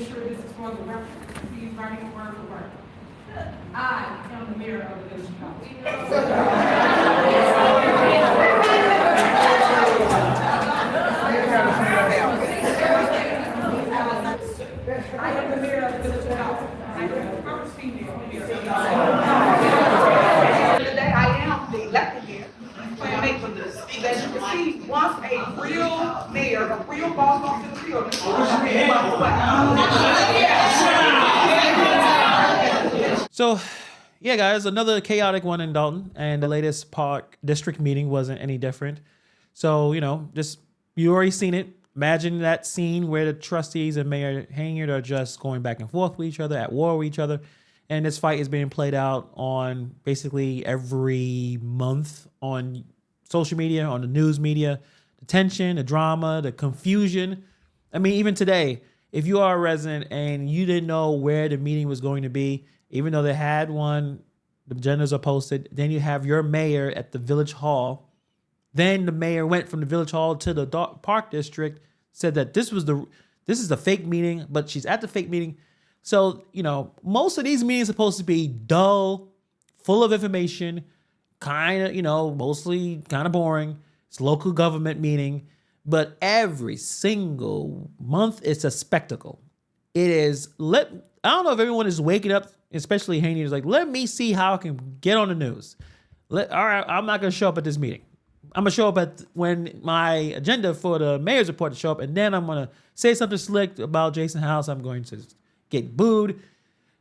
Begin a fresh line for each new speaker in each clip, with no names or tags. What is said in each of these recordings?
make sure this is for the record. Please write it word for word. I am the mayor of the village council. I am the mayor of the village council. I am the first female mayor of the village council.
Today I am the elected mayor. As you can see, once a real mayor, a real boss walks in the building.
So, yeah, guys, another chaotic one in Dalton, and the latest park district meeting wasn't any different. So, you know, just you already seen it. Imagine that scene where the trustees and Mayor Henyard are just going back and forth with each other, at war with each other. And this fight is being played out on basically every month on social media, on the news media, the tension, the drama, the confusion. I mean, even today, if you are a resident and you didn't know where the meeting was going to be, even though they had one, the agendas are posted, then you have your mayor at the village hall. Then the mayor went from the village hall to the park district, said that this is the fake meeting, but she's at the fake meeting. So, you know, most of these meetings are supposed to be dull, full of information, kind of, you know, mostly kind of boring. It's local government meeting, but every single month it's a spectacle. It is, I don't know if everyone is waking up, especially Henyard, is like, let me see how I can get on the news. All right, I'm not going to show up at this meeting. I'm going to show up when my agenda for the mayor's report to show up, and then I'm going to say something slick about Jason House. I'm going to get booed.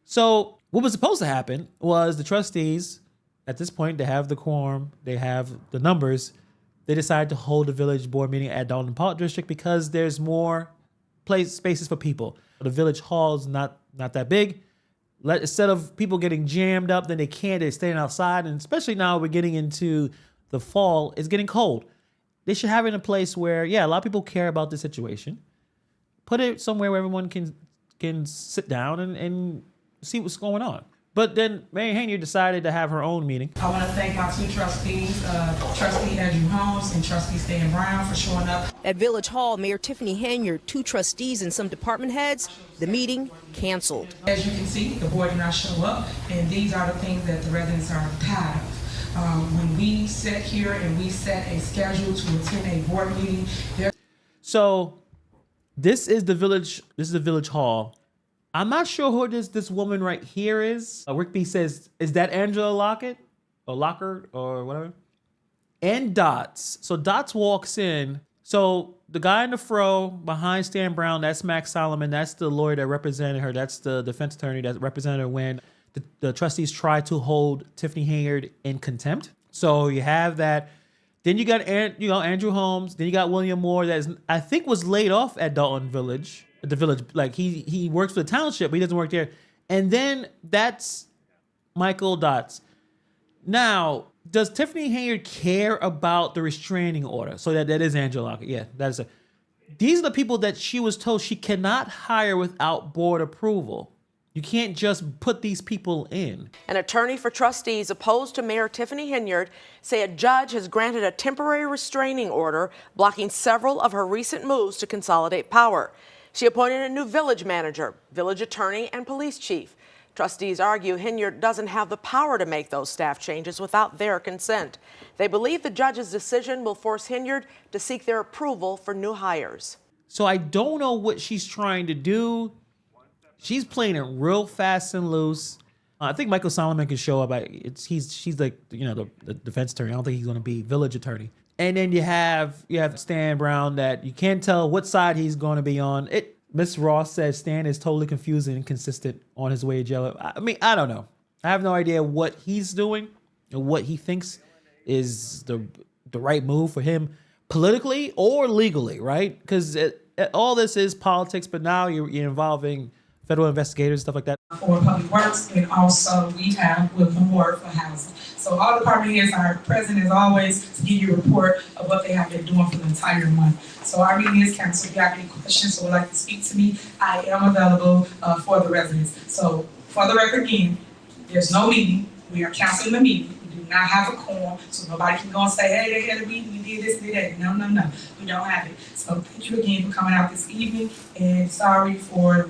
So what was supposed to happen was the trustees, at this point, they have the quorum, they have the numbers. They decided to hold the village board meeting at Dalton Park District because there's more spaces for people. The village hall is not that big. Instead of people getting jammed up, then they're staying outside. And especially now we're getting into the fall, it's getting cold. They should have it in a place where, yeah, a lot of people care about the situation. Put it somewhere where everyone can sit down and see what's going on. But then Mayor Henyard decided to have her own meeting.
I want to thank my two trustees, Trustee Andrew Holmes and Trustee Stan Brown, for showing up.
At Village Hall, Mayor Tiffany Henyard, two trustees and some department heads, the meeting canceled.
As you can see, the board did not show up, and these are the things that the residents are tired of. When we sit here and we set a schedule to attend a board meeting,
so this is the village hall. I'm not sure who this woman right here is. Rick B says, is that Angela Lockett or Locker or whatever? And Dots. So Dots walks in. So the guy in the fro behind Stan Brown, that's Max Solomon. That's the lawyer that represented her. That's the defense attorney that represented her when the trustees tried to hold Tiffany Henyard in contempt. So you have that. Then you got Andrew Holmes. Then you got William Moore that I think was laid off at Dalton Village. At the village, like he works for the township, but he doesn't work there. And then that's Michael Dots. Now, does Tiffany Henyard care about the restraining order? So that is Angela Lockett. Yeah, that is. These are the people that she was told she cannot hire without board approval. You can't just put these people in.
An attorney for trustees opposed to Mayor Tiffany Henyard say a judge has granted a temporary restraining order blocking several of her recent moves to consolidate power. She appointed a new village manager, village attorney, and police chief. Trustees argue Henyard doesn't have the power to make those staff changes without their consent. They believe the judge's decision will force Henyard to seek their approval for new hires.
So I don't know what she's trying to do. She's playing it real fast and loose. I think Michael Solomon can show up. She's like, you know, the defense attorney. I don't think he's going to be village attorney. And then you have Stan Brown that you can't tell what side he's going to be on. Miss Ross says Stan is totally confused and inconsistent on his way to jail. I mean, I don't know. I have no idea what he's doing and what he thinks is the right move for him politically or legally, right? Because all this is politics, but now you're involving federal investigators, stuff like that.
For Public Works, and also we have William Moore for housing. So all department heads are present as always to give you a report of what they have been doing for the entire month. So our meeting is canceled. If you have any questions or would like to speak to me, I am available for the residents. So for the record again, there's no meeting. We are canceling the meeting. We do not have a quorum, so nobody can go and say, hey, they had a meeting, we did this, we did that. No, no, no, we don't have it. So thank you again for coming out this evening, and sorry for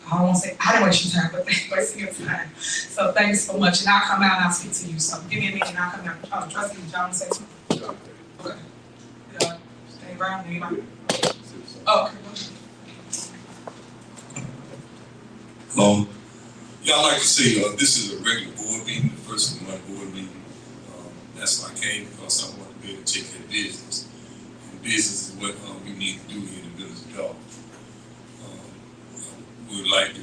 I won't say, I didn't waste your time, but they wasted your time. So thanks so much, and I'll come out and I'll speak to you. So give me a minute and I'll come out. Trustee Jones, say something. Okay. Stay around, anybody? Oh, okay.
Y'all like to say, this is a regular board meeting, the first of the month board meeting. That's why I came, because I want to be able to take care of business. And business is what we need to do here in the village of Dalton. We would like the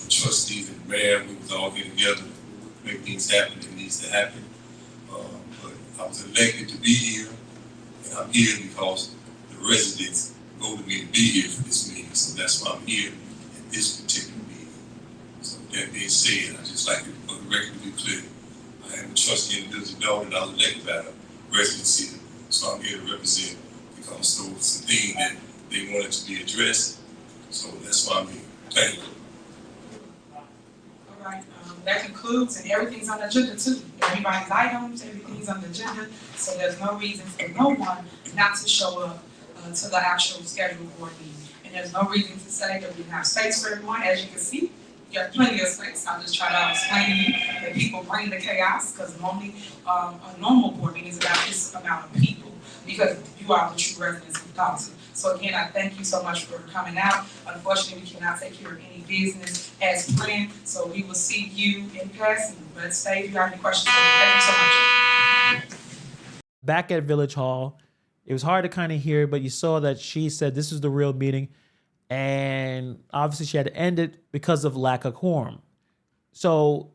trustees and the mayor, we was all here together to make things happen that needs to happen. But I was elected to be here, and I'm here because the residents voted me to be here for this meeting, so that's why I'm here at this particular meeting. So that being said, I just like for the record to be clear. I am a trustee in the village of Dalton, and I was elected by the residents here, so I'm here to represent because there was some things that they wanted to be addressed, so that's why I'm here. Thank you.
All right, that concludes, and everything's on the agenda too. Everybody's items, everything's on the agenda, so there's no reason for no one not to show up to the actual scheduled board meeting. And there's no reason to say that we have space for everyone. As you can see, you have plenty of space. I'll just try to explain to you that people bring the chaos, because normally a normal board meeting is about this amount of people, because you are the true residents of Dalton. So again, I thank you so much for coming out. Unfortunately, we cannot take care of any business as planned, so we will see you in person. But stay if you have any questions. Thank you so much.
Back at Village Hall, it was hard to kind of hear, but you saw that she said this is the real meeting, and obviously she had to end it because of lack of quorum. So,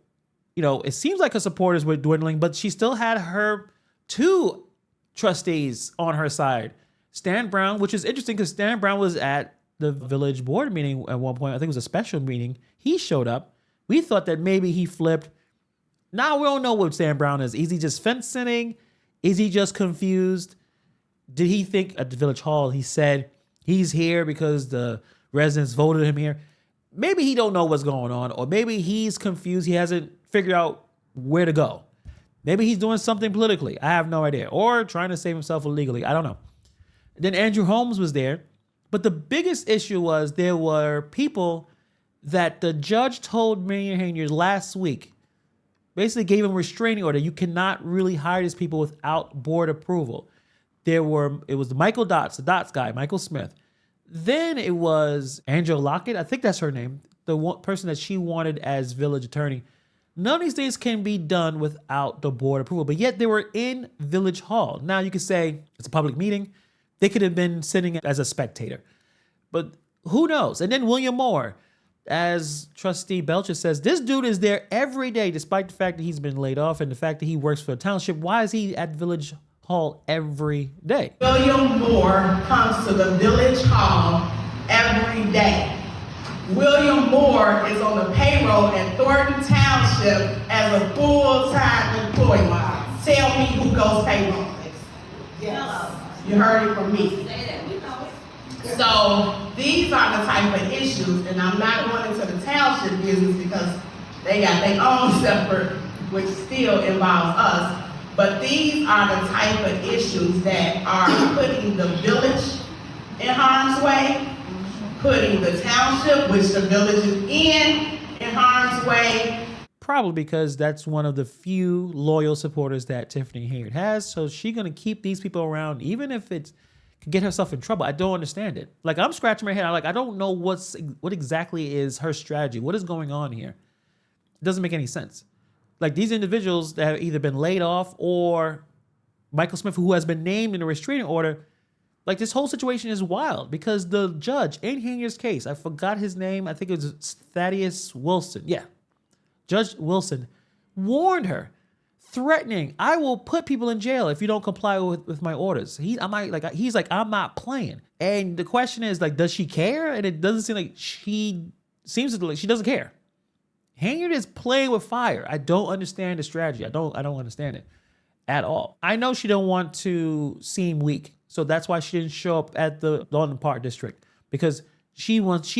you know, it seems like her supporters were dwindling, but she still had her two trustees on her side. Stan Brown, which is interesting because Stan Brown was at the village board meeting at one point. I think it was a special meeting. He showed up. We thought that maybe he flipped. Now we don't know what Stan Brown is. Is he just fence sitting? Is he just confused? Did he think at the village hall, he said he's here because the residents voted him here? Maybe he don't know what's going on, or maybe he's confused. He hasn't figured out where to go. Maybe he's doing something politically. I have no idea. Or trying to save himself illegally. I don't know. Then Andrew Holmes was there. But the biggest issue was there were people that the judge told Mayor Henyard last week, basically gave him a restraining order. You cannot really hire these people without board approval. It was Michael Dots, the Dots guy, Michael Smith. Then it was Angela Lockett, I think that's her name, the one person that she wanted as village attorney. None of these things can be done without the board approval, but yet they were in Village Hall. Now you could say it's a public meeting. They could have been sitting as a spectator, but who knows? And then William Moore, as Trustee Belcher says, this dude is there every day, despite the fact that he's been laid off and the fact that he works for the township. Why is he at Village Hall every day?
William Moore comes to the Village Hall every day. William Moore is on the payroll at Thornton Township as a full-time employee. Tell me who goes payroll. Yes. You heard it from me. So these are the type of issues, and I'm not going into the township business because they got their own separate, which still involves us. But these are the type of issues that are putting the village in harm's way, putting the township, which the village is in harm's way.
Probably because that's one of the few loyal supporters that Tiffany Henyard has. So she's going to keep these people around, even if it can get herself in trouble. I don't understand it. Like, I'm scratching my head. I don't know what exactly is her strategy. What is going on here? It doesn't make any sense. Like, these individuals that have either been laid off or Michael Smith, who has been named in a restraining order, like, this whole situation is wild because the judge in Henyard's case, I forgot his name. I think it was Thaddeus Wilson. Yeah. Judge Wilson warned her, threatening, I will put people in jail if you don't comply with my orders. He's like, I'm not playing. And the question is, like, does she care? And it doesn't seem like she doesn't care. Henyard is playing with fire. I don't understand the strategy. I don't understand it at all. I know she don't want to seem weak, so that's why she didn't show up at the Dalton Park District, because she runs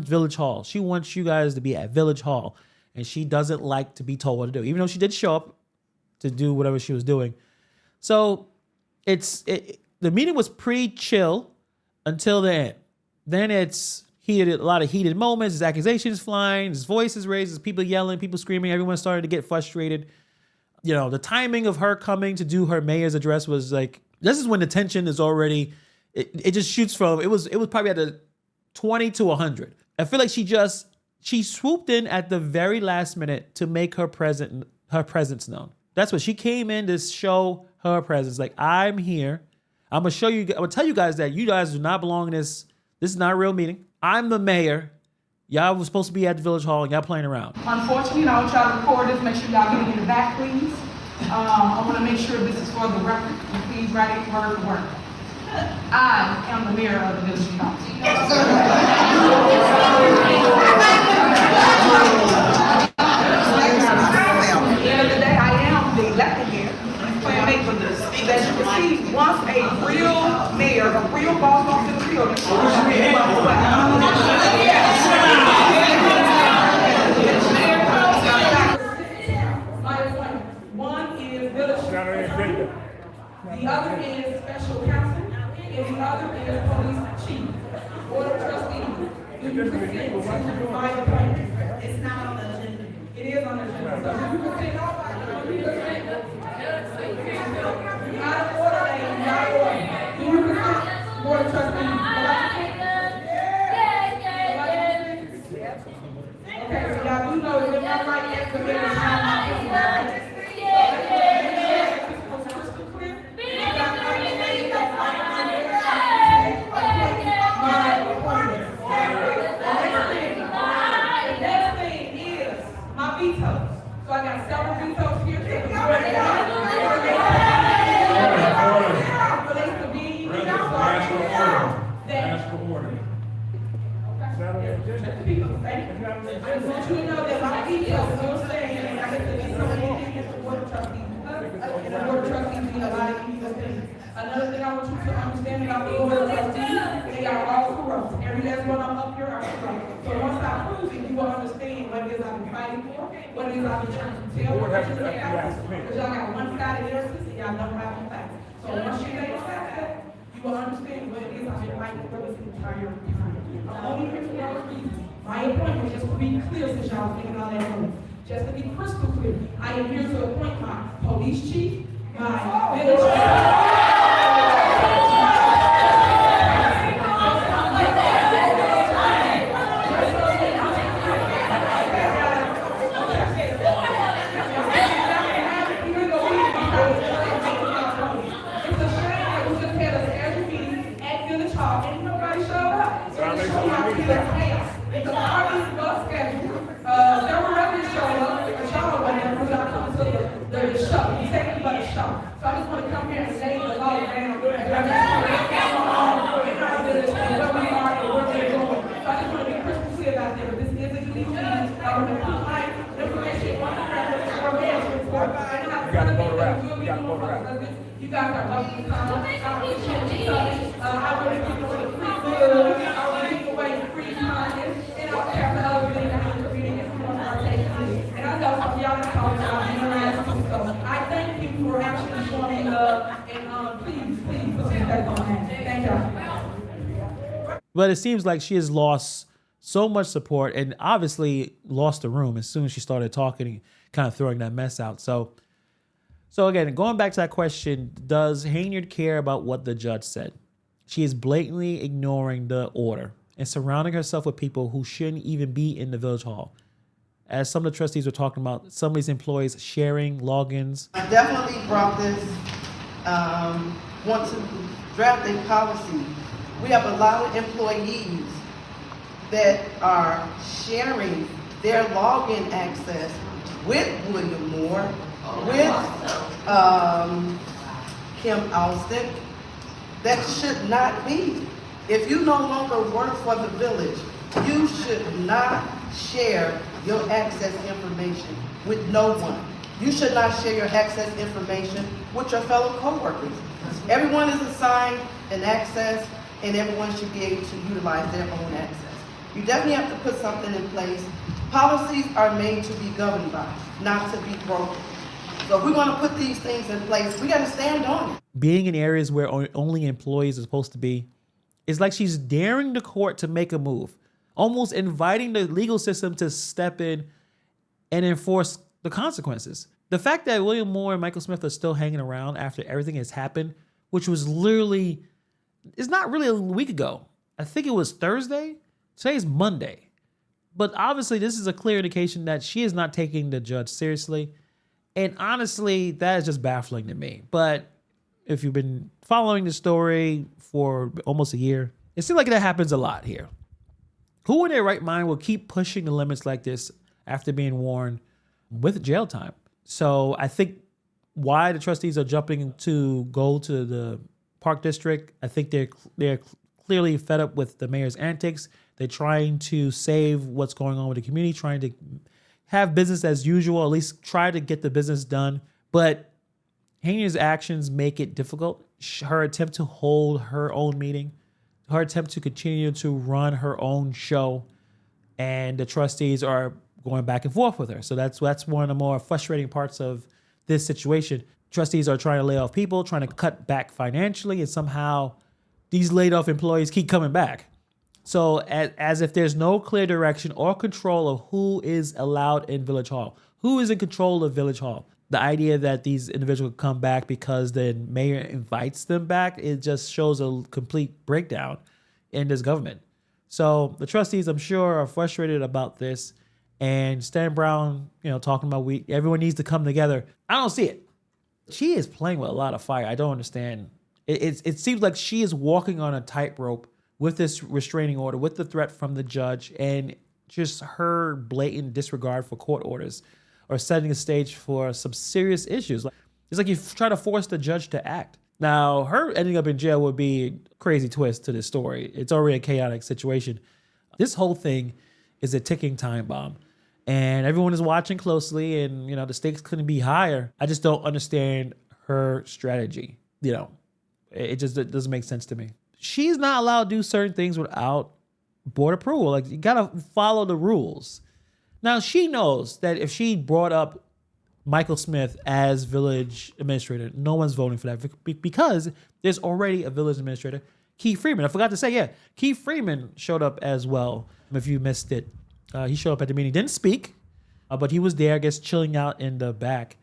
Village Hall. She wants you guys to be at Village Hall. And she doesn't like to be told what to do, even though she did show up to do whatever she was doing. So the meeting was pretty chill until the end. Then a lot of heated moments. His accusations flying, his voice is raised, his people yelling, people screaming. Everyone started to get frustrated. You know, the timing of her coming to do her mayor's address was like, this is when the tension is already, it just shoots from, it was probably at a 20 to 100. I feel like she swooped in at the very last minute to make her presence known. That's what she came in to show her presence. Like, I'm here. I'm gonna tell you guys that you guys do not belong in this. This is not a real meeting. I'm the mayor. Y'all was supposed to be at the village hall and y'all playing around.
Unfortunately, I want y'all to record this. Make sure y'all get it in the back, please. I want to make sure this is for the record. Please write it word for word. I am the mayor of the village of Dalton. At the end of the day, I am the elected mayor. That you can see, once a real mayor, a real boss walks in the building, one is village, the other is special counsel, and the other is police chief, board of trustees. Do you consent to my appointment? It's not on the agenda. It is on the agenda. So do you consent? Not an order, lady, not an order. Do you consent, board of trustees? Okay, so y'all do know it's not like that, so there's not so I got several vetoes here.
Ask for order.
I just want you to know that my vetoes don't say anything. I get to veto anything against the board of trustees. And the board of trustees being a lot of these opinions. Another thing I want you to understand about the board of trustees, they are all corrupt. Every last one of them up here are corrupt. So once I prove it, you will understand what it is I've been fighting for, what it is I've been trying to tell you. Because y'all got one-sided narratives and y'all don't have no facts. So once you lay the facts out, you will understand what it is I've been fighting for this entire time. I'm only here for y'all's reasons. My appointment, just to be clear, since y'all thinking all that money, just to be crystal clear, I am here to appoint my police chief, my village You guys are welcome to come. I appreciate you. I want to give away free food. I want to give away free content. And I'll share the other thing that I'm reading if you want to partake in it. And I know some of y'all are talking about interaction. So I thank you for actually showing love. And please put that on that. Thank y'all.
But it seems like she has lost so much support and obviously lost the room as soon as she started talking and kind of throwing that mess out. So again, going back to that question, does Henyard care about what the judge said? She is blatantly ignoring the order and surrounding herself with people who shouldn't even be in the village hall. As some of the trustees were talking about, some of these employees sharing logins.
I definitely brought this, want to draft a policy. We have a lot of employees that are sharing their login access with William Moore, with Kim Alston. That should not be. If you no longer work for the village, you should not share your access information with no one. You should not share your access information with your fellow co-workers. Everyone is assigned an access and everyone should be able to utilize their own access. You definitely have to put something in place. Policies are made to be governed by, not to be broken. So if we want to put these things in place, we got to stand on it.
Being in areas where only employees are supposed to be, it's like she's daring the court to make a move. almost inviting the legal system to step in and enforce the consequences. The fact that William Moore and Michael Smith are still hanging around after everything has happened, which was literally, it's not really a week ago. I think it was Thursday. Today's Monday. But obviously this is a clear indication that she is not taking the judge seriously. And honestly, that is just baffling to me. But if you've been following the story for almost a year, it seems like that happens a lot here. Who in their right mind will keep pushing the limits like this after being warned with jail time? So I think why the trustees are jumping to go to the Park District, I think they're clearly fed up with the mayor's antics. They're trying to save what's going on with the community, trying to have business as usual, at least try to get the business done. But Henyard's actions make it difficult. Her attempt to hold her own meeting, her attempt to continue to run her own show, and the trustees are going back and forth with her. So that's one of the more frustrating parts of this situation. Trustees are trying to lay off people, trying to cut back financially, and somehow these laid off employees keep coming back. So as if there's no clear direction or control of who is allowed in Village Hall, who is in control of Village Hall. The idea that these individuals come back because the mayor invites them back, it just shows a complete breakdown in this government. So the trustees, I'm sure, are frustrated about this. And Stan Brown, talking about everyone needs to come together. I don't see it. She is playing with a lot of fire. I don't understand. It seems like she is walking on a tightrope with this restraining order, with the threat from the judge, and just her blatant disregard for court orders or setting a stage for some serious issues. It's like you try to force the judge to act. Now, her ending up in jail would be a crazy twist to this story. It's already a chaotic situation. This whole thing is a ticking time bomb. And everyone is watching closely, and the stakes couldn't be higher. I just don't understand her strategy. It doesn't make sense to me. She's not allowed to do certain things without board approval. Like, you gotta follow the rules. Now, she knows that if she brought up Michael Smith as village administrator, no one's voting for that because there's already a village administrator, Keith Freeman. I forgot to say, Keith Freeman showed up as well. If you missed it, he showed up at the meeting, didn't speak, but he was there, I guess, chilling out in the back.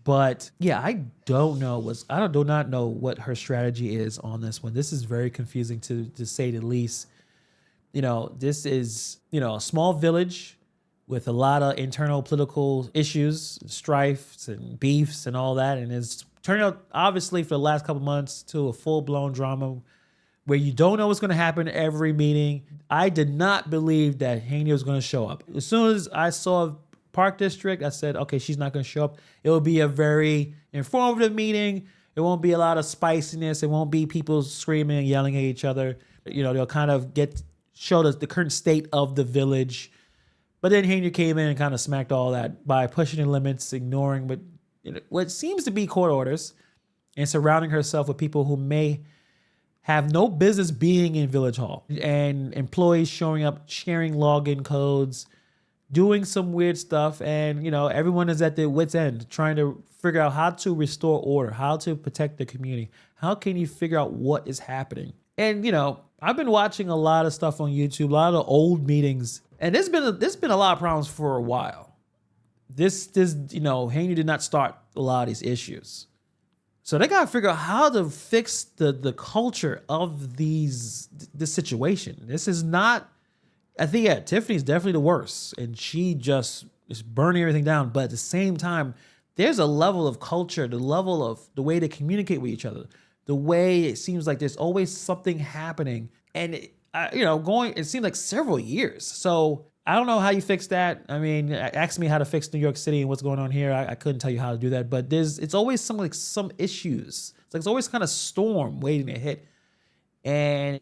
But yeah, I do not know what her strategy is on this one. This is very confusing to say the least. This is, a small village with a lot of internal political issues, strifes and beefs and all that. And it's turned out, obviously, for the last couple months to a full-blown drama where you don't know what's going to happen every meeting. I did not believe that Henyard was going to show up. As soon as I saw Park District, I said, okay, she's not going to show up. It will be a very informative meeting. It won't be a lot of spiciness. It won't be people screaming and yelling at each other. They'll kind of show us the current state of the village. But then Henyard came in and kind of smacked all that by pushing the limits, ignoring what seems to be court orders, and surrounding herself with people who may have no business being in Village Hall, and employees showing up, sharing login codes, doing some weird stuff. And, everyone is at their wit's end trying to figure out how to restore order, how to protect the community. How can you figure out what is happening? And, I've been watching a lot of stuff on YouTube, a lot of old meetings, and there's been a lot of problems for a while. Henyard did not start a lot of these issues. So they got to figure out how to fix the culture of this situation. This is not, I think, Tiffany's definitely the worst, and she just is burning everything down. But at the same time, there's a level of culture, the level of the way they communicate with each other, the way it seems like there's always something happening. And, it seemed like several years. So I don't know how you fix that. I mean, ask me how to fix New York City and what's going on here. I couldn't tell you how to do that. But it's always some issues. It's always kind of storm waiting to hit. And,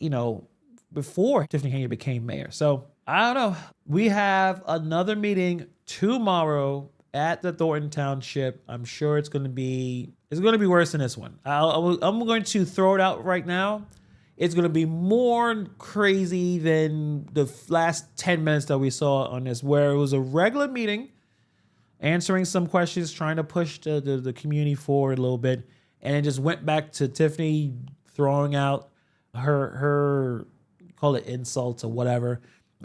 before Tiffany Henyard became mayor. So I don't know. We have another meeting tomorrow at the Dolton Township. I'm sure it's going to be worse than this one. I'm going to throw it out right now. It's going to be more crazy than the last 10 minutes that we saw on this, where it was a regular meeting, answering some questions, trying to push the community forward a little bit, and it just went back to Tiffany throwing out her call it insults or whatever,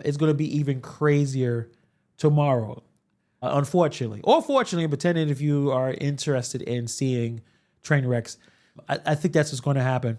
it's going to be even crazier tomorrow, unfortunately. Or fortunately, depending if you are interested in seeing train wrecks. I think that's what's going to happen.